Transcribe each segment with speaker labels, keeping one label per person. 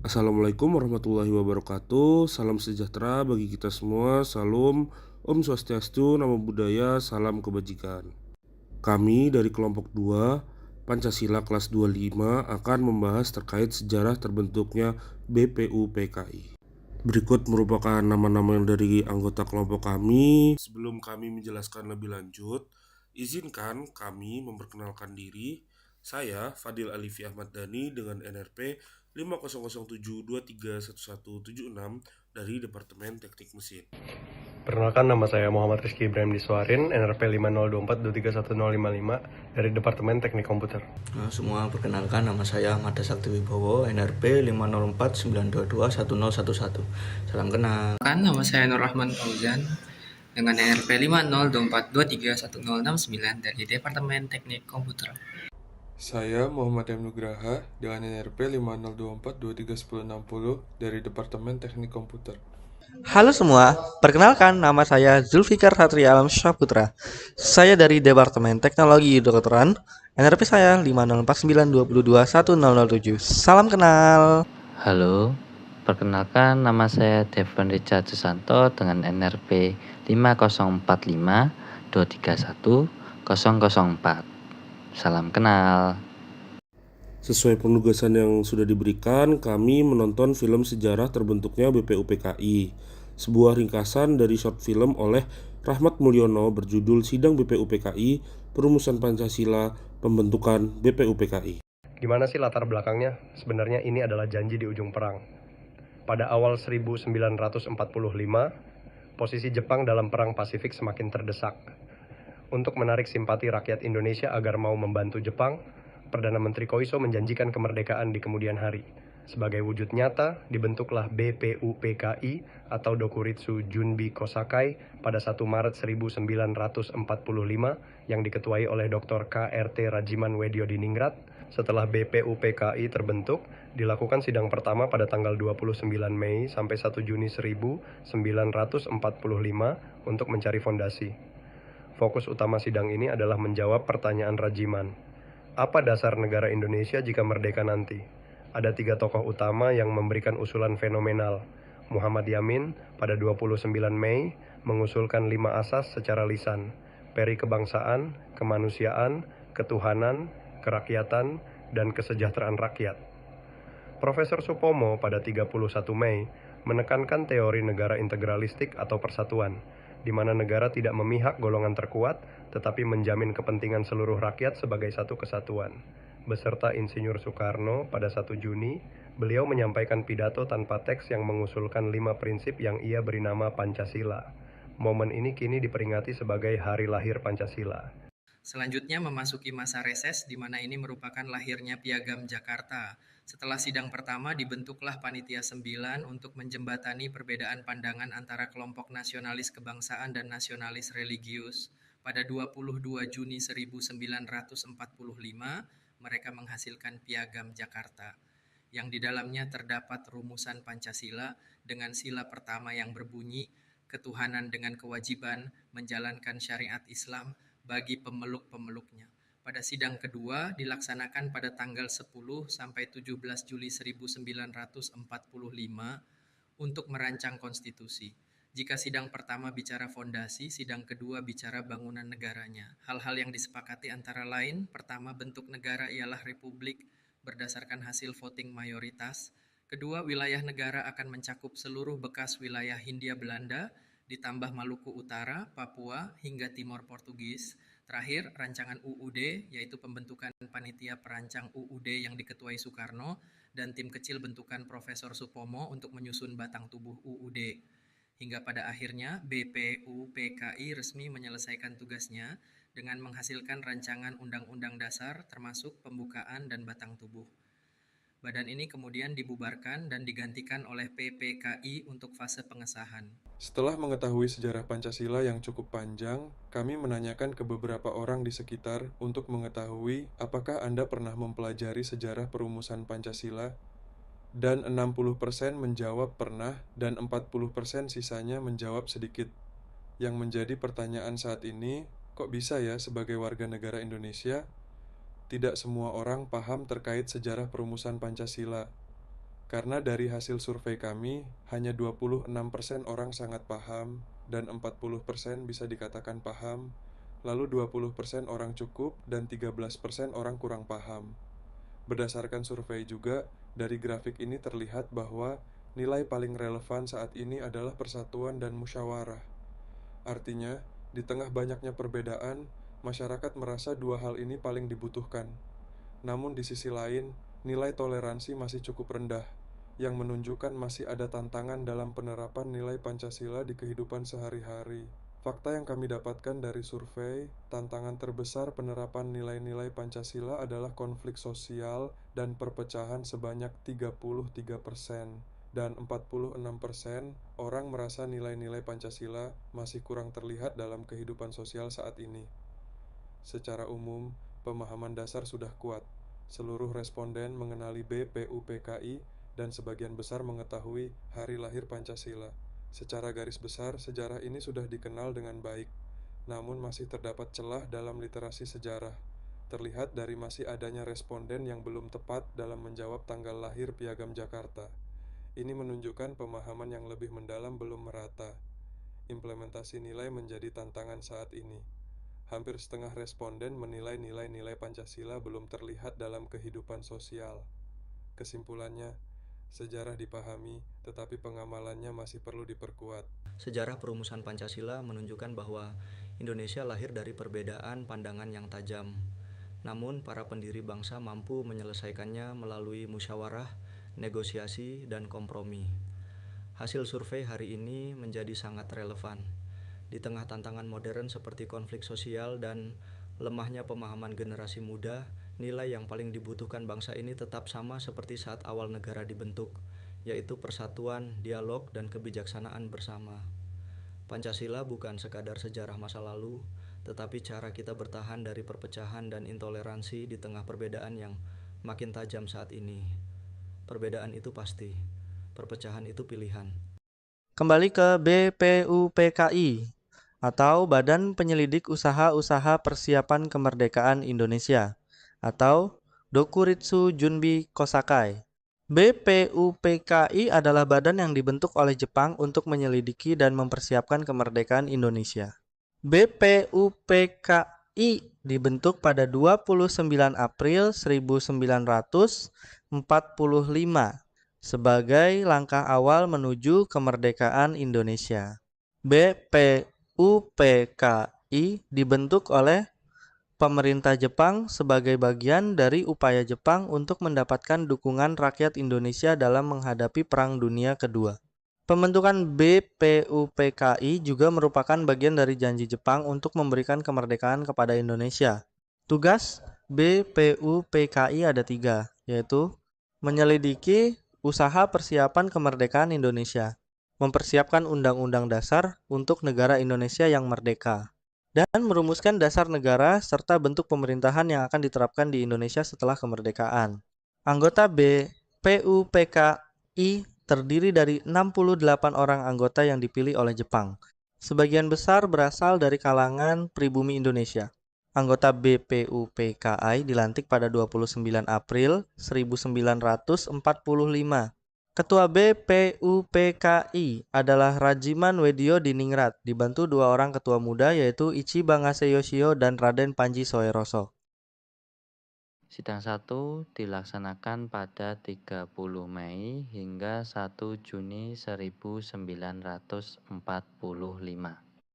Speaker 1: Assalamualaikum warahmatullahi wabarakatuh. Salam sejahtera bagi kita semua. Salam, Om Swastiastu, Namo Buddhaya, salam kebajikan. Kami dari kelompok 2 Pancasila kelas 25 akan membahas terkait sejarah terbentuknya BPUPKI. Berikut merupakan nama-nama yang dari anggota kelompok kami. Sebelum kami menjelaskan lebih lanjut, izinkan kami memperkenalkan diri. Saya Fadil Alifi Ahmad Dhani dengan NRP 50072311176 dari Departemen Teknik Mesin.
Speaker 2: Perkenalkan, nama saya Muhammad Rizky Ibrahim Diswarin, NRP 50242311055 dari Departemen Teknik Komputer.
Speaker 3: Semua perkenalkan, nama saya Ahmad Sakti Wibowo, NRP 50492211011. Salam kenal.
Speaker 4: Nama saya Nur Rahman Fauzan dengan NRP 50242311069 dari Departemen Teknik Komputer.
Speaker 5: Saya Muhammad M. Nugraha dengan NRP 502423160 dari Departemen Teknik Komputer.
Speaker 6: Halo semua, perkenalkan nama saya Zulfikar Satria Alam Syaputra. Saya dari Departemen Teknologi Kedokteran. NRP saya 50492221007. Salam kenal.
Speaker 7: Halo, perkenalkan nama saya Devon Richard Susanto dengan NRP 50452310004. Salam kenal.
Speaker 1: Sesuai penugasan yang sudah diberikan, kami menonton film sejarah terbentuknya BPUPKI, sebuah ringkasan dari short film oleh Rahmat Mulyono berjudul Sidang BPUPKI, Perumusan Pancasila, Pembentukan BPUPKI.
Speaker 2: Gimana sih latar belakangnya? Sebenarnya ini adalah janji di ujung perang. Pada awal 1945, posisi Jepang dalam Perang Pasifik semakin terdesak. Untuk menarik simpati rakyat Indonesia agar mau membantu Jepang, Perdana Menteri Koiso menjanjikan kemerdekaan di kemudian hari. Sebagai wujud nyata, dibentuklah BPUPKI atau Dokuritsu Junbi Kosakai pada 1 Maret 1945 yang diketuai oleh Dr. K.R.T. Rajiman Weddiodiningrat. Setelah BPUPKI terbentuk, dilakukan sidang pertama pada tanggal 29 Mei sampai 1 Juni 1945 untuk mencari fondasi. Fokus utama sidang ini adalah menjawab pertanyaan Rajiman. Apa dasar negara Indonesia jika merdeka nanti? Ada 3 tokoh utama yang memberikan usulan fenomenal. Muhammad Yamin pada 29 Mei mengusulkan 5 asas secara lisan. Peri kebangsaan, kemanusiaan, ketuhanan, kerakyatan, dan kesejahteraan rakyat. Profesor Supomo pada 31 Mei menekankan teori negara integralistik atau persatuan, di mana negara tidak memihak golongan terkuat, tetapi menjamin kepentingan seluruh rakyat sebagai satu kesatuan. Beserta Insinyur Soekarno pada 1 Juni, beliau menyampaikan pidato tanpa teks yang mengusulkan 5 prinsip yang ia beri nama Pancasila. Momen ini kini diperingati sebagai Hari Lahir Pancasila.
Speaker 4: Selanjutnya memasuki masa reses, di mana ini merupakan lahirnya Piagam Jakarta. Setelah sidang pertama, dibentuklah Panitia 9 untuk menjembatani perbedaan pandangan antara kelompok nasionalis kebangsaan dan nasionalis religius. Pada 22 Juni 1945, mereka menghasilkan Piagam Jakarta, yang di dalamnya terdapat rumusan Pancasila dengan sila pertama yang berbunyi, ketuhanan dengan kewajiban menjalankan syariat Islam bagi pemeluk-pemeluknya. Pada sidang kedua dilaksanakan pada tanggal 10 sampai 17 Juli 1945 untuk merancang konstitusi. Jika sidang pertama bicara fondasi, sidang kedua bicara bangunan negaranya. Hal-hal yang disepakati antara lain, pertama, bentuk negara ialah republik berdasarkan hasil voting mayoritas. Kedua, wilayah negara akan mencakup seluruh bekas wilayah Hindia Belanda, ditambah Maluku Utara, Papua, hingga Timor Portugis. Terakhir, rancangan UUD, yaitu pembentukan panitia perancang UUD yang diketuai Soekarno, dan tim kecil bentukan Profesor Supomo untuk menyusun batang tubuh UUD. Hingga pada akhirnya, BPUPKI resmi menyelesaikan tugasnya dengan menghasilkan rancangan Undang-Undang Dasar termasuk pembukaan dan batang tubuh. Badan ini kemudian dibubarkan dan digantikan oleh PPKI untuk fase pengesahan.
Speaker 5: Setelah mengetahui sejarah Pancasila yang cukup panjang, kami menanyakan ke beberapa orang di sekitar untuk mengetahui apakah Anda pernah mempelajari sejarah perumusan Pancasila, dan 60% menjawab pernah dan 40% sisanya menjawab sedikit. Yang menjadi pertanyaan saat ini, kok bisa ya sebagai warga negara Indonesia, tidak semua orang paham terkait sejarah perumusan Pancasila? Karena dari hasil survei kami, hanya 26% orang sangat paham dan 40% bisa dikatakan paham, lalu 20% orang cukup dan 13% orang kurang paham. Berdasarkan survei juga, dari grafik ini terlihat bahwa nilai paling relevan saat ini adalah persatuan dan musyawarah. Artinya, di tengah banyaknya perbedaan, masyarakat merasa dua hal ini paling dibutuhkan. Namun di sisi lain, nilai toleransi masih cukup rendah, yang menunjukkan masih ada tantangan dalam penerapan nilai Pancasila di kehidupan sehari-hari. Fakta yang kami dapatkan dari survei, tantangan terbesar penerapan nilai-nilai Pancasila adalah konflik sosial dan perpecahan sebanyak 33%, dan 46% orang merasa nilai-nilai Pancasila masih kurang terlihat dalam kehidupan sosial saat ini. Secara umum, pemahaman dasar sudah kuat. Seluruh responden mengenali BPUPKI dan sebagian besar mengetahui hari lahir Pancasila. Secara garis besar, sejarah ini sudah dikenal dengan baik, namun masih terdapat celah dalam literasi sejarah. Terlihat dari masih adanya responden yang belum tepat dalam menjawab tanggal lahir Piagam Jakarta. Ini menunjukkan pemahaman yang lebih mendalam belum merata. Implementasi nilai menjadi tantangan saat ini. Hampir setengah responden menilai nilai-nilai Pancasila belum terlihat dalam kehidupan sosial. Kesimpulannya, sejarah dipahami, tetapi pengamalannya masih perlu diperkuat.
Speaker 3: Sejarah perumusan Pancasila menunjukkan bahwa Indonesia lahir dari perbedaan pandangan yang tajam. Namun, para pendiri bangsa mampu menyelesaikannya melalui musyawarah, negosiasi, dan kompromi. Hasil survei hari ini menjadi sangat relevan. Di tengah tantangan modern seperti konflik sosial dan lemahnya pemahaman generasi muda, nilai yang paling dibutuhkan bangsa ini tetap sama seperti saat awal negara dibentuk, yaitu persatuan, dialog, dan kebijaksanaan bersama. Pancasila bukan sekadar sejarah masa lalu, tetapi cara kita bertahan dari perpecahan dan intoleransi di tengah perbedaan yang makin tajam saat ini. Perbedaan itu pasti, perpecahan itu pilihan.
Speaker 6: Kembali ke BPUPKI atau Badan Penyelidik Usaha-Usaha Persiapan Kemerdekaan Indonesia atau Dokuritsu Junbi Kosakai. BPUPKI adalah badan yang dibentuk oleh Jepang untuk menyelidiki dan mempersiapkan kemerdekaan Indonesia. BPUPKI dibentuk pada 29 April 1945 sebagai langkah awal menuju kemerdekaan Indonesia. BPUPKI dibentuk oleh pemerintah Jepang sebagai bagian dari upaya Jepang untuk mendapatkan dukungan rakyat Indonesia dalam menghadapi Perang Dunia Kedua. Pembentukan BPUPKI juga merupakan bagian dari janji Jepang untuk memberikan kemerdekaan kepada Indonesia. Tugas BPUPKI ada 3, yaitu menyelidiki usaha persiapan kemerdekaan Indonesia, mempersiapkan Undang-Undang Dasar untuk negara Indonesia yang merdeka, dan merumuskan dasar negara serta bentuk pemerintahan yang akan diterapkan di Indonesia setelah kemerdekaan. Anggota BPUPKI terdiri dari 68 orang anggota yang dipilih oleh Jepang. Sebagian besar berasal dari kalangan pribumi Indonesia. Anggota BPUPKI dilantik pada 29 April 1945. Ketua BPUPKI adalah Rajiman Weddio Diningrat, dibantu 2 orang ketua muda yaitu Ichi Bangase Yoshio dan Raden Panji Soeroso.
Speaker 7: Sidang 1 dilaksanakan pada 30 Mei hingga 1 Juni 1945.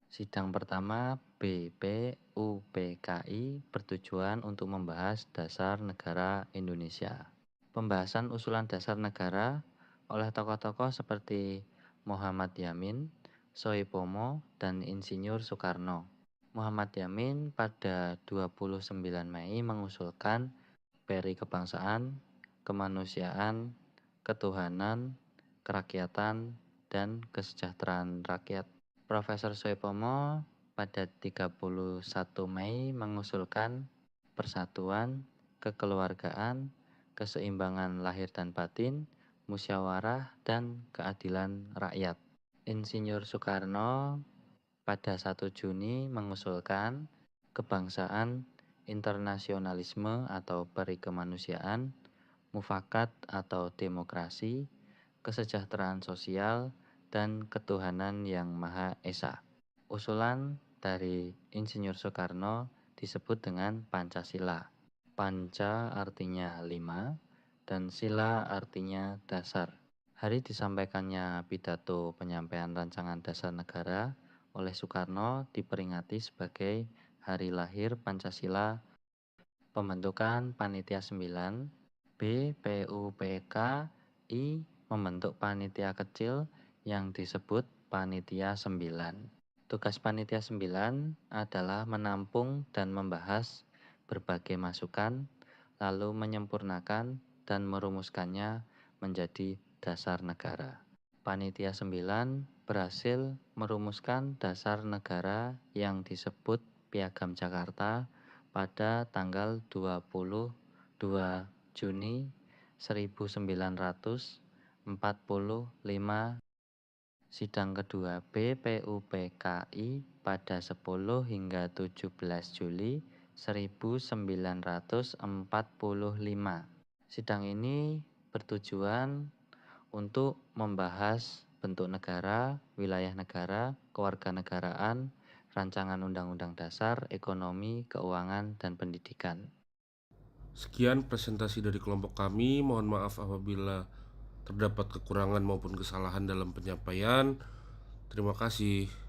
Speaker 7: Sidang pertama BPUPKI bertujuan untuk membahas dasar negara Indonesia. Pembahasan usulan dasar negara oleh tokoh-tokoh seperti Muhammad Yamin, Soepomo, dan Insinyur Soekarno. Muhammad Yamin pada 29 Mei mengusulkan peri kebangsaan, kemanusiaan, ketuhanan, kerakyatan, dan kesejahteraan rakyat. Profesor Soepomo pada 31 Mei mengusulkan persatuan, kekeluargaan, keseimbangan lahir dan batin, musyawarah, dan keadilan rakyat. Insinyur Soekarno pada 1 Juni mengusulkan kebangsaan, internasionalisme atau peri kemanusiaan, mufakat atau demokrasi, kesejahteraan sosial, dan ketuhanan yang Maha Esa. Usulan dari Insinyur Soekarno disebut dengan Pancasila. Panca artinya 5 dan sila artinya dasar. Hari disampaikannya pidato penyampaian rancangan dasar negara oleh Soekarno diperingati sebagai hari lahir Pancasila. Pembentukan Panitia 9, BPUPKI membentuk panitia kecil yang disebut Panitia 9. Tugas Panitia 9 adalah menampung dan membahas berbagai masukan, lalu menyempurnakan dan merumuskannya menjadi dasar negara. Panitia 9 berhasil merumuskan dasar negara yang disebut Piagam Jakarta pada tanggal 22 Juni 1945. Sidang kedua BPUPKI pada 10 hingga 17 Juli 1945. Sidang ini bertujuan untuk membahas bentuk negara, wilayah negara, kewarganegaraan, rancangan undang-undang dasar, ekonomi, keuangan, dan pendidikan.
Speaker 1: Sekian presentasi dari kelompok kami. Mohon maaf apabila terdapat kekurangan maupun kesalahan dalam penyampaian. Terima kasih.